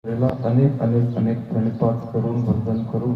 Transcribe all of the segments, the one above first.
अनेक अनेक अनेक प्रणिपात करून वंदन करून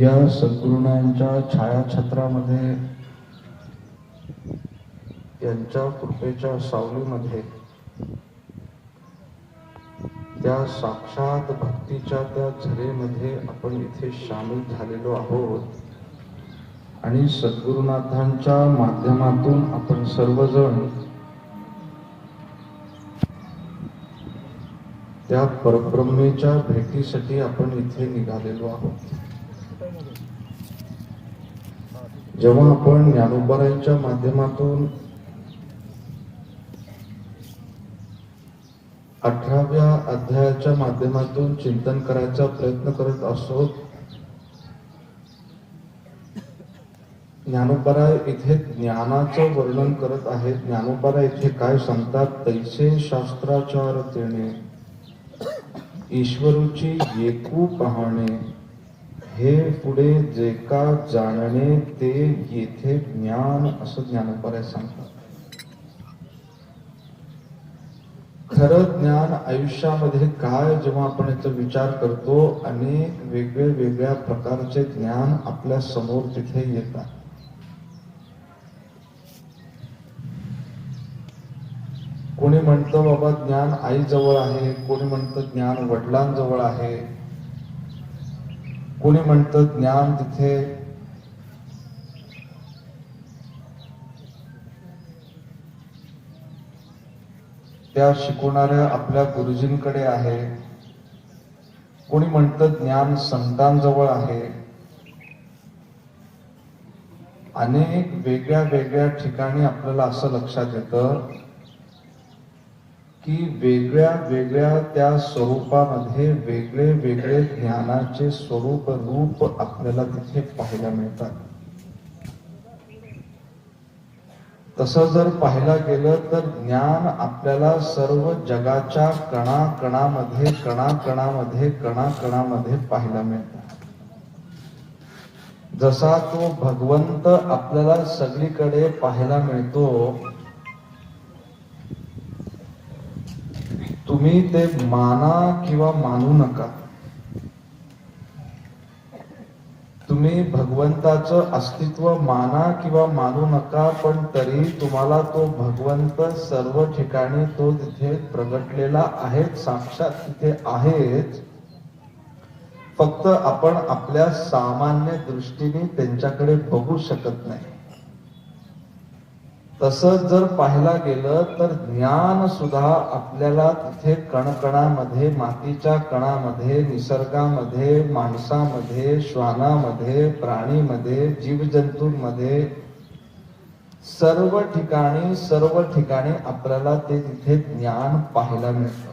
या सद्गुरूंच्या छायाछत्रामध्ये यांच्या कृपेच्या सावलीमध्ये त्या साक्षात भक्तीच्या त्या झरेमध्ये आपण इथे सामील झालेलो आहोत आणि सद्गुरुनाथांच्या माध्यमातून आपण सर्वजण त्या परब्रह्मेच्या भेटीसाठी आपण इथे निघालेलो आहोत. जेव्हा आपण ज्ञानोबारायांच्या माध्यमातून 18व्या अध्यायाच्या माध्यमातून चिंतन करायचा प्रयत्न करत असतो, ज्ञानोबाराय इथे ज्ञानाचं वर्णन करत आहेत. ज्ञानोबाराय इथे काय सांगतात? तैसे शास्त्राचार तेणे ईश्वरूची येकू पाहणे, हे पुढे जे का जाणणे ते येथे ज्ञान, असं ज्ञानोबाराय सांगतात. खरं ज्ञान आयुष्यामध्ये काय, जेव्हा आपण याचा विचार करतो, अनेक वेगवेगळ्या प्रकारचे ज्ञान आपल्या समोर तिथे येतात. कोणी म्हणतं बाबा ज्ञान आईजवळ आहे, कोणी म्हणतं ज्ञान वडिलांजवळ आहे, कोणी म्हणतं ज्ञान तिथे त्या शिकवणाऱ्या आपल्या गुरुजींकडे आहे, कोणी म्हणतं ज्ञान संतांजवळ आहे. अनेक वेगळ्या वेगळ्या ठिकाणी आपल्याला असं लक्षात येतं की वेगळ्या वेगळ्या त्या स्वरूपामध्ये वेगळे वेगळे ज्ञानाचे स्वरूप रूप आपल्याला तिथे पाहायला मिळतात. तसं जर पाहायला गेलं तर ज्ञान आपल्याला सर्व जगाच्या कणाकणामध्ये कणाकणामध्ये कणाकणामध्ये पाहायला मिळतात. जसा तो भगवंत आपल्याला सगळीकडे पाहायला मिळतो, तुम्ही ते माना किंवा मानू नका, तुम्ही भगवंताचं अस्तित्व माना किंवा मानू नका, पण तरी तुम्हाला तो भगवंत सर्व ठिकाणी तो तिथे प्रगटलेला आहे, साक्षात तिथे आहेच. फक्त आपण आपल्या सामान्य दृष्टीने त्यांच्याकडे बघू शकत नाही. तसंच जर पाहायला गेलं तर ज्ञान सुद्धा आपल्याला तिथे कणकणामध्ये, मातीच्या कणामध्ये, निसर्गामध्ये, माणसामध्ये, श्वानामध्ये, प्राणीमध्ये, जीवजंतूंमध्ये, सर्व ठिकाणी आपल्याला ते तिथे ज्ञान पाहायला मिळतं.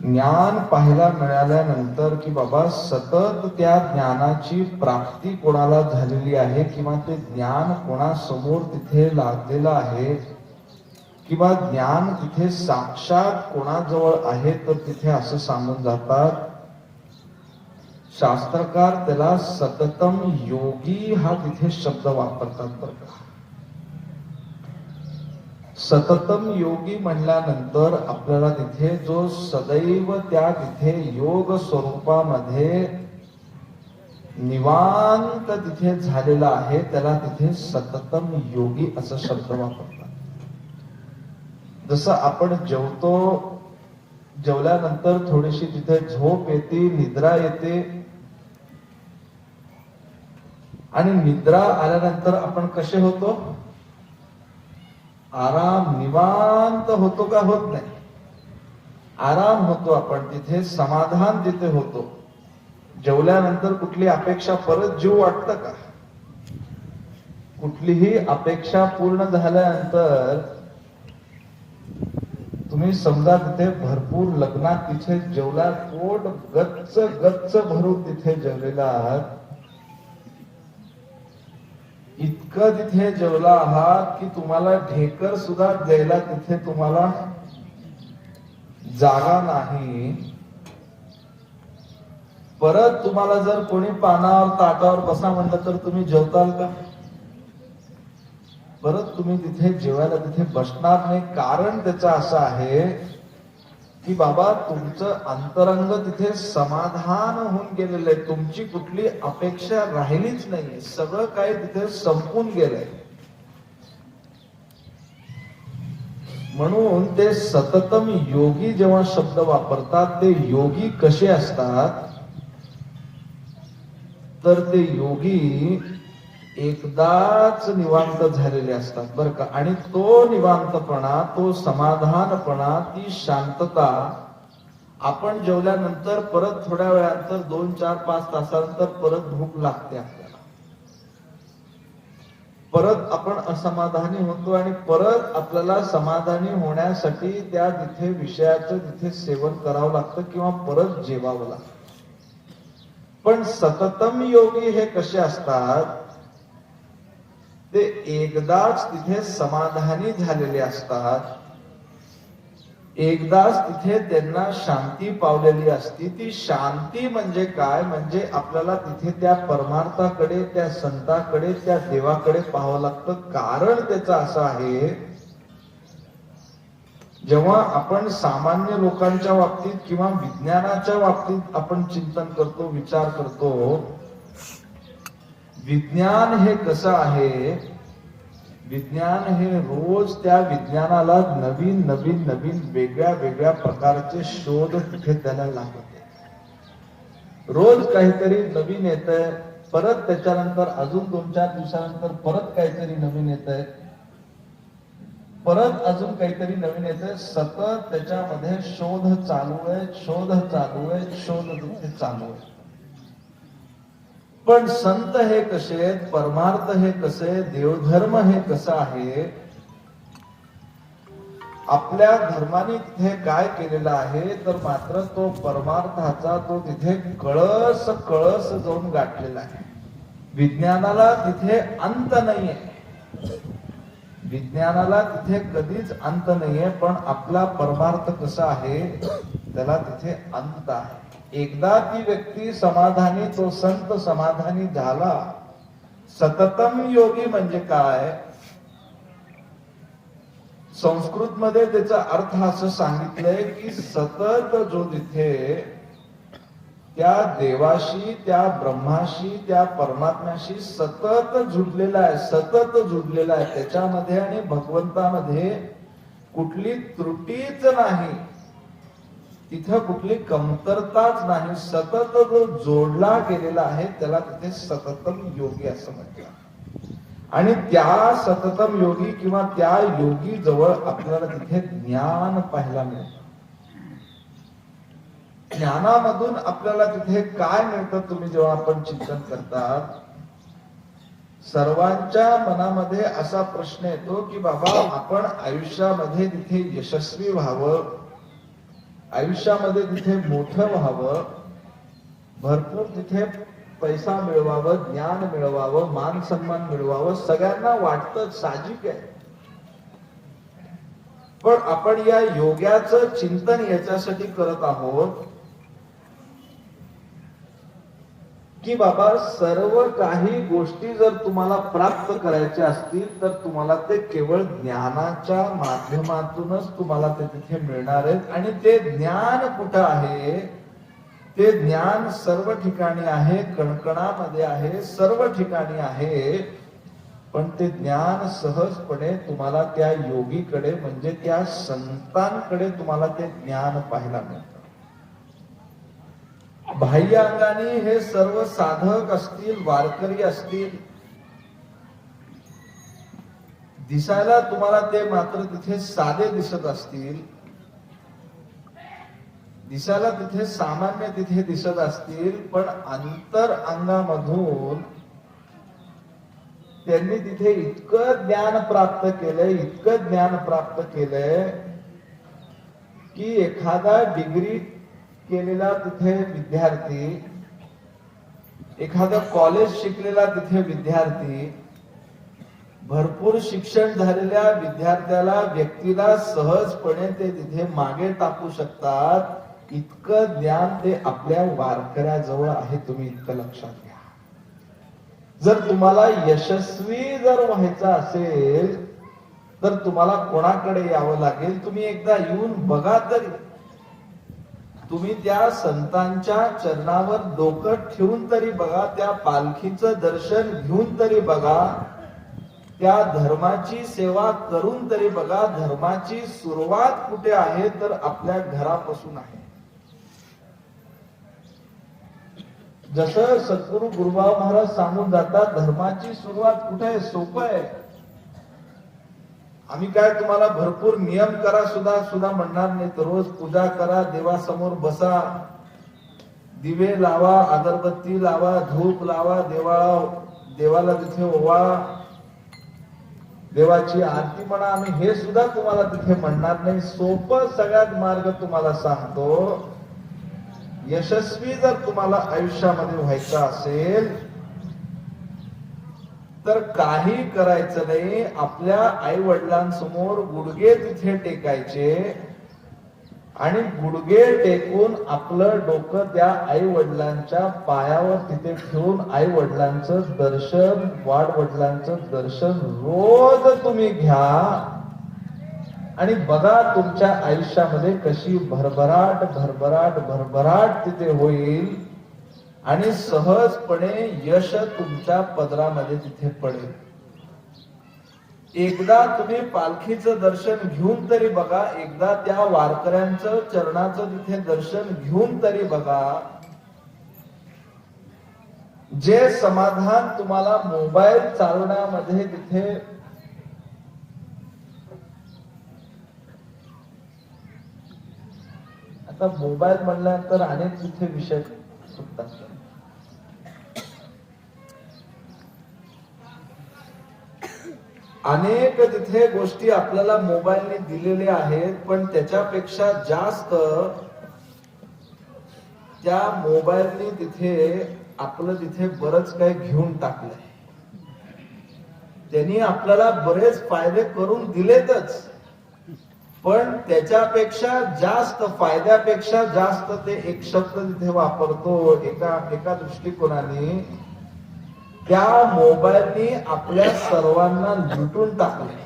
ज्ञान पाहायला मिळाल्यानंतर की बाबा सतत त्या ज्ञानाची प्राप्ती कोणाला झालेली आहे किंवा ते ज्ञान कोणासमोर तिथे लागलेलं आहे किंवा ज्ञान तिथे साक्षात कोणाजवळ आहे, तर तिथे असं सांगून जातात शास्त्रकार, त्याला सततम योगी हा तिथे शब्द वापरतात. बरं का, सततम योगी म्हणल्यानंतर आपल्याला तिथे जो सदैव त्या तिथे योग स्वरूपामध्ये निवांत तिथे झालेला आहे, त्याला तिथे सततम योगी असं शब्द वापरतात. जसं आपण जेवतो, जेवल्यानंतर थोडीशी तिथे झोप येते, निद्रा येते, आणि निद्रा आल्यानंतर आपण कसे होतो? आराम, निवांत होतो का? होत नाही. आराम होतो आपण तिथे, समाधान तिथे होतो. जेवल्यानंतर कुठली अपेक्षा परत जीव वाटतं का? कुठलीही अपेक्षा पूर्ण झाल्यानंतर तुम्ही समजा तिथे भरपूर लग्नात तिथे जेवला, पोट गच्च गच्च भरून तिथे जेवलेला आहात, इतकं तिथे जेवला आहात की तुम्हाला ढेकर सुद्धा द्यायला तिथे तुम्हाला जागा नाही. परत तुम्हाला जर कोणी पानावर ताटावर बसा म्हणलं तर तुम्ही जेवताल का? परत तुम्ही तिथे जेवायला तिथे बसणार नाही. कारण त्याचं असं आहे की बाबा तुमचं अंतरंग तिथे समाधान होऊन गेलेलं आहे. तुमची कुठली अपेक्षा राहिलीच नाहीये. सगळं काही तिथे संपून गेलंय. म्हणून ते सततम योगी जेव्हा शब्द वापरतात, ते योगी कसे असतात, तर ते योगी एकदाच निवांत झालेले असतात बरं का. आणि तो निवांतपणा, तो समाधानपणा, ती शांतता आपण जेवल्यानंतर परत थोड्या वेळानंतर 2, 4, 5 तासानंतर परत भूक लागते आपल्याला. परत आपण असमाधानी होतो आणि परत आपल्याला समाधानी होण्यासाठी त्या तिथे विषयाचं तिथे सेवन करावं लागतं किंवा परत जेवावं लागतं. पण सततम योगी हे कसे असतात, ते एकदाच तिथे समाधानी झालेले असतात. एकदाच तिथे त्यांना शांती पावलेली असती. ती शांती म्हणजे काय, म्हणजे आपल्याला तिथे त्या परमार्थाकडे, त्या संताकडे, त्या देवाकडे पाहावं लागतं. कारण त्याचं असं आहे, जेव्हा आपण सामान्य लोकांच्या बाबतीत किंवा विज्ञानाच्या बाबतीत आपण चिंतन करतो, विचार करतो, विज्ञान हे कसं आहे, विज्ञान हे रोज त्या विज्ञानाला नवीन नवीन नवीन वेगळ्या वेगळ्या प्रकारचे शोध तिथे त्याला लागते. रोज काहीतरी नवीन येतंय, परत त्याच्यानंतर अजून 2-4 दिवसानंतर परत काहीतरी नवीन येतंय, परत अजून काहीतरी नवीन येतंय. सतत त्याच्यामध्ये शोध चालू आहे, शोध चालू आहे, शोध तिथे चालू आहे. पण संत हे कसे, परमार्थ हे कसे, देवधर्म हे कसं आहे, आपल्या धर्माने तिथे काय केलेलं आहे, तर मात्र तो परमार्थाचा तो तिथे कळस कळस जाऊन गाठलेला आहे. विज्ञानाला तिथे अंत नाहीये, विज्ञानाला तिथे कधीच अंत नाहीये. पण आपला परमार्थ कसा आहे, त्याला तिथे अंत आहे. एकदा ती व्यक्ती समाधानी, तो संत समाधानी झाला. सततम योगी म्हणजे काय, संस्कृत मध्ये त्याचा अर्थ असं सांगितलंय की सतत जो तिथे त्या देवाशी, त्या ब्रह्माशी, त्या परमात्म्याशी सतत जुडलेला आहे, सतत जुडलेला आहे. त्याच्यामध्ये आणि भगवंतामध्ये कुठली त्रुटीच नाही, तिथं कुठली कमतरताच नाही. सतत जो जोडला गेलेला आहे त्याला तिथे सततम योगी असं म्हटलं. आणि त्या सततम योगी किंवा त्या योगी जवळ आपल्याला तिथे ज्ञान पाहायला मिळतं. ज्ञानामधून आपल्याला तिथे काय मिळतं, तुम्ही जेव्हा आपण चिंतन करतात, सर्वांच्या मनामध्ये असा प्रश्न येतो की बाबा आपण आयुष्यामध्ये तिथे यशस्वी व्हावं, आयुष्यामध्ये तिथे मोठं व्हावं, भरपूर तिथे पैसा मिळवावं, ज्ञान मिळवावं, मान सन्मान मिळवावं, सगळ्यांना वाटतं, साहजिक आहे. पण आपण या योग्याचं चिंतन याच्यासाठी करत आहोत की बाबा सर्व काही गोष्टी जर तुम्हाला प्राप्त करायच्या असतील तर तुम्हाला ते केवळ ज्ञानाच्या माध्यमातूनच तुम्हाला ते तिथे मिळणार आहेत. आणि ते ज्ञान कुठं आहे, ते ज्ञान सर्व ठिकाणी आहे, कणकणामध्ये आहे, सर्व ठिकाणी आहे. पण ते ज्ञान सहजपणे तुम्हाला त्या योगीकडे म्हणजे त्या संतांकडे तुम्हाला ते ज्ञान पाहायला मिळतं. बाह्य अंगाने हे सर्व साधक असतील, वारकरी असतील, दिसायला तुम्हाला ते मात्र तिथे साधे दिसत असतील, दिसायला तिथे सामान्य तिथे दिसत असतील, पण अंतर अंगामधून त्यांनी तिथे इतकं ज्ञान प्राप्त केलंय, इतकं ज्ञान प्राप्त केलंय की एखादा डिग्री केलेला तिथे विद्यार्थी, एखादा कॉलेज शिकलेला तिथे विद्यार्थी, भरपूर शिक्षण झालेल्या विद्यार्थ्याला, व्यक्तीला सहजपणे ते तिथे मागे टाकू शकतात. इतकं ज्ञान ते आपल्या वारकऱ्याजवळ आहे, तुम्ही इतकं लक्षात घ्या. जर तुम्हाला यशस्वी जर व्हायचं असेल तर तुम्हाला कोणाकडे यावं लागेल? तुम्ही एकदा येऊन बघा तरी. तुम्ही त्या संतांच्या चरणावर डोकं ठेवून तरी बघा, त्या पालखीचं दर्शन घेऊन तरी बघा, त्या धर्माची सेवा करून तरी बघा. धर्माची सुरुवात कुठे आहे? तर आपल्या घरापासून आहे. जसं सद्गुरु गुरुबाबा महाराज सांगून जातात, धर्माची सुरुवात कुठे आहे? सोपं आहे. आम्ही काय तुम्हाला भरपूर नियम करा सुद्धा म्हणणार नाही. तर रोज पूजा करा, देवासमोर बसा, दिवे लावा, अगरबत्ती लावा, धूप लावा, देवाला तिथे ओवाळा, देवाची आरती म्हणा. आम्ही हे सुद्धा तुम्हाला तिथे म्हणणार नाही. सोपं सगळ्यात मार्ग तुम्हाला सांगतो. यशस्वी जर तुम्हाला आयुष्यामध्ये व्हायचं असेल तर काही करायचं नाही. आपल्या आई वडिलांसमोर गुडघे तिथे टेकायचे आणि गुडघे टेकून आपलं डोकं त्या आई वडिलांच्या पायावर तिथे ठेवून आई वडिलांचं दर्शन, वाडवडिलांचं दर्शन रोज तुम्ही घ्या आणि बघा तुमच्या आयुष्यामध्ये कशी भरभराट भरभराट भरभराट तिथे होईल आणि सहजपणे यश तुमच्या पदरामध्ये तिथे पडेल. एकदा तुम्ही पालखीचं दर्शन घेऊन तरी बघा, एकदा त्या वारकऱ्यांचं चरणाचं तिथे दर्शन घेऊन तरी बघा. जे समाधान तुम्हाला मोबाईल चालवण्यामध्ये तिथे आता मोबाईल म्हणल्यानंतर अनेक तिथे विषय सुटतात. अनेक तिथे गोष्टी आपल्याला मोबाईलने दिलेल्या आहेत, पण त्याच्यापेक्षा जास्त त्या मोबाईलने तिथे आपलं तिथे बरंच काही घेऊन टाकलंय. त्यांनी आपल्याला बरेच फायदे करून दिलेतच, पण त्याच्यापेक्षा जास्त, फायद्यापेक्षा जास्त ते एक शब्द तिथे वापरतो एका दृष्टिकोनाने. त्या मोबाईलने आपल्या सर्वांना लुटून टाकले.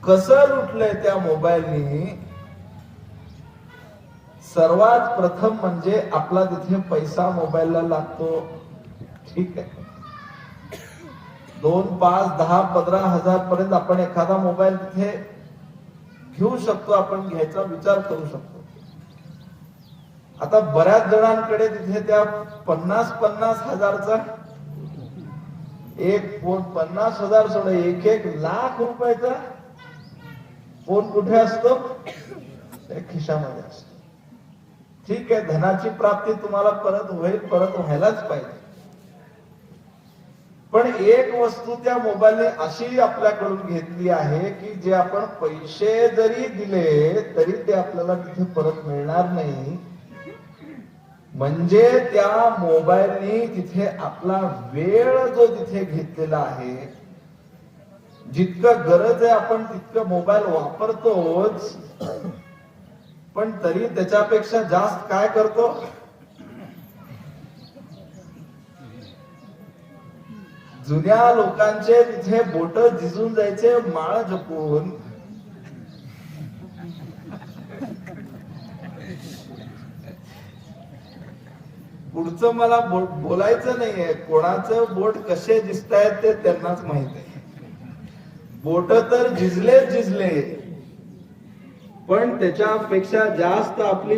कसं लुटलंय त्या मोबाईलने? सर्वात प्रथम म्हणजे आपला तिथे पैसा मोबाईलला लागतो. ठीक आहे, 2, 5, 10, 15 हजार पर्यंत आपण एखादा मोबाईल तिथे घेऊ शकतो. आपण घ्यायचा विचार करू शकतो. आता बऱ्याच जणांकडे तिथे त्या 50-50 हजारचा एक फोन, 50,000 सोड, 1 लाख रुपयाचा फोन कुठे असतो? खिशामध्ये असतो. ठीक आहे, धनाची प्राप्ती तुम्हाला परत होईल, परत व्हायलाच पाहिजे. पण एक वस्तू त्या मोबाईलने अशी आपल्याकडून घेतली आहे की जे आपण पैसे जरी दिले तरी ते आपल्याला तिथे परत मिळणार नाही. म्हणजे त्या मोबाईलने तिथे आपला वेळ जो तिथे घेतलेला आहे, जितकं गरज आहे आपण तितकं मोबाईल वापरतोच, पण तरी त्याच्यापेक्षा जास्त काय करतो? जुन्या लोकांचे तिथे बोट झिजून जायचे माळ जपून. पुढचं मला बोलायचं नाहीये. कोणाचं बोट कसे दिसतायत ते त्यांनाच माहित आहे. बोट तर झिजले, पण त्याच्यापेक्षा जास्त आपली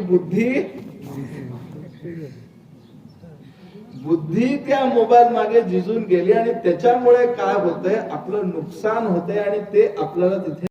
बुद्धी त्या मोबाईल मागे झिजून गेली आणि त्याच्यामुळे काय होतंय? आपलं नुकसान होतंय आणि ते आपल्याला तिथे